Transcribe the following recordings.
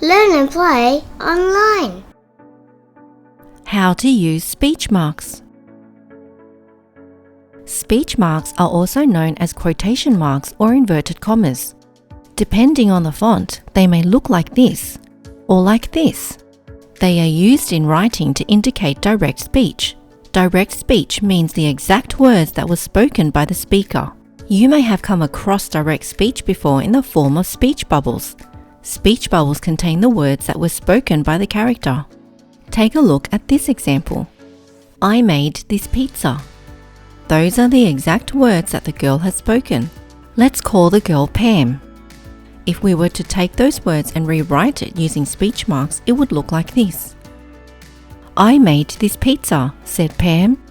Learn and play online. How to use speech marks. Speech marks are also known as quotation marks or inverted commas. Depending on the font, they may look like this or like this. They are used in writing to indicate direct speech. Direct speech means the exact words that were spoken by the speaker. You may have come across direct speech before in the form of speech bubbles. Speech bubbles contain the words that were spoken by the character. Take a look at this example. I made this pizza. Those are the exact words that the girl has spoken. Let's call the girl Pam. If we were to take those words and rewrite it using speech marks, it would look like this. I made this pizza, said Pam.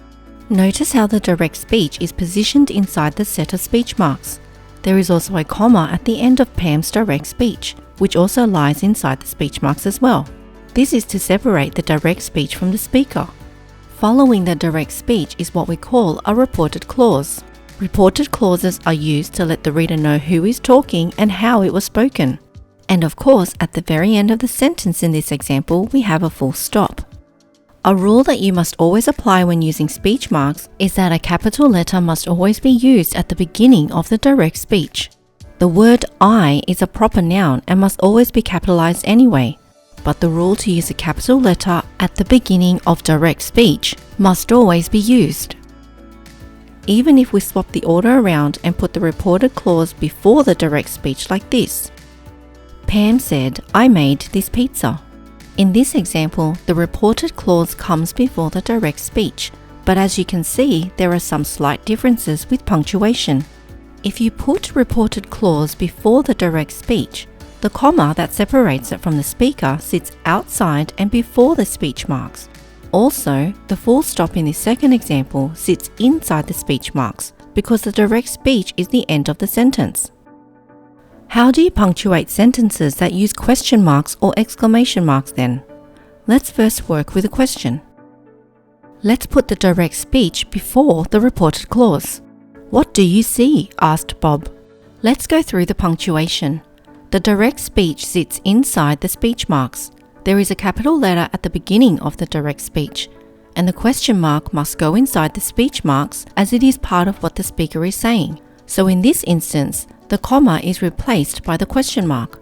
Notice how the direct speech is positioned inside the set of speech marks. There is also a comma at the end of Pam's direct speech, which also lies inside the speech marks as well. This is to separate the direct speech from the speaker. Following the direct speech is what we call a reported clause. Reported clauses are used to let the reader know who is talking and how it was spoken. And of course, at the very end of the sentence in this example, we have a full stop. A rule that you must always apply when using speech marks is that a capital letter must always be used at the beginning of the direct speech. The word I is a proper noun and must always be capitalized anyway, but the rule to use a capital letter at the beginning of direct speech must always be used. Even if we swap the order around and put the reported clause before the direct speech like this. Pam said, I made this pizza. In this example, the reported clause comes before the direct speech, but as you can see, there are some slight differences with punctuation. If you put reported clause before the direct speech, the comma that separates it from the speaker sits outside and before the speech marks. Also, the full stop in this second example sits inside the speech marks because the direct speech is the end of the sentence. How do you punctuate sentences that use question marks or exclamation marks then? Let's first work with a question. Let's put the direct speech before the reported clause. What do you see? Asked Bob. Let's go through the punctuation. The direct speech sits inside the speech marks. There is a capital letter at the beginning of the direct speech, and the question mark must go inside the speech marks as it is part of what the speaker is saying. So in this instance, the comma is replaced by the question mark.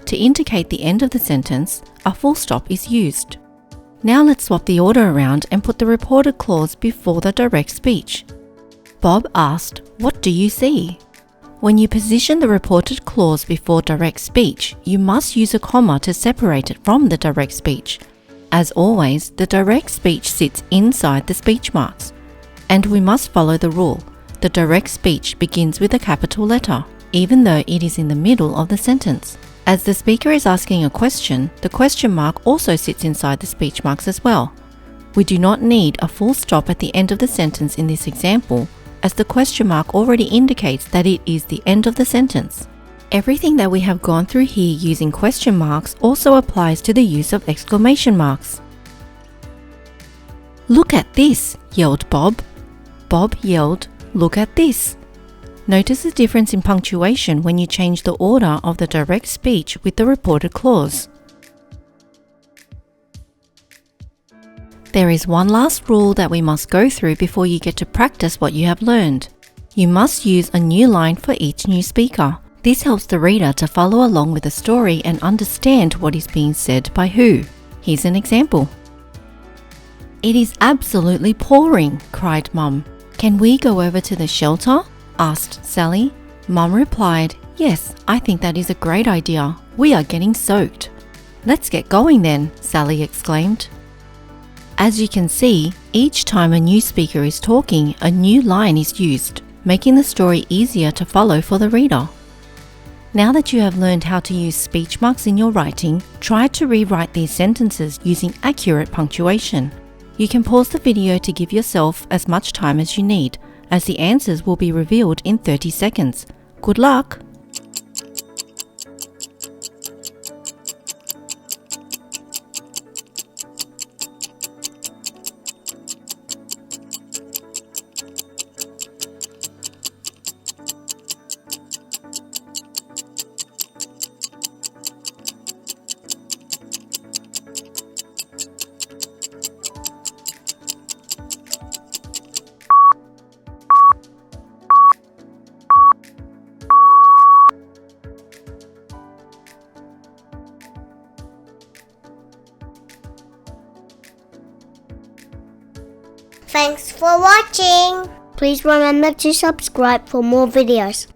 To indicate the end of the sentence, a full stop is used. Now let's swap the order around and put the reported clause before the direct speech. Bob asked, what do you see? When you position the reported clause before direct speech, you must use a comma to separate it from the direct speech. As always, the direct speech sits inside the speech marks. And we must follow the rule. The direct speech begins with a capital letter, even though it is in the middle of the sentence. As the speaker is asking a question, the question mark also sits inside the speech marks as well. We do not need a full stop at the end of the sentence in this example, as the question mark already indicates that it is the end of the sentence. Everything that we have gone through here using question marks also applies to the use of exclamation marks. Look at this, yelled Bob. Bob yelled, look at this. Notice the difference in punctuation when you change the order of the direct speech with the reported clause. There is one last rule that we must go through before you get to practice what you have learned. You must use a new line for each new speaker. This helps the reader to follow along with the story and understand what is being said by who. Here's an example. It is absolutely pouring, cried Mum. Can we go over to the shelter? Asked Sally. Mum replied, yes, I think that is a great idea. We are getting soaked. Let's get going then, Sally exclaimed. As you can see, each time a new speaker is talking, a new line is used, making the story easier to follow for the reader. Now that you have learned how to use speech marks in your writing, try to rewrite these sentences using accurate punctuation. You can pause the video to give yourself as much time as you need, as the answers will be revealed in 30 seconds. Good luck! Thanks for watching. Please remember to subscribe for more videos.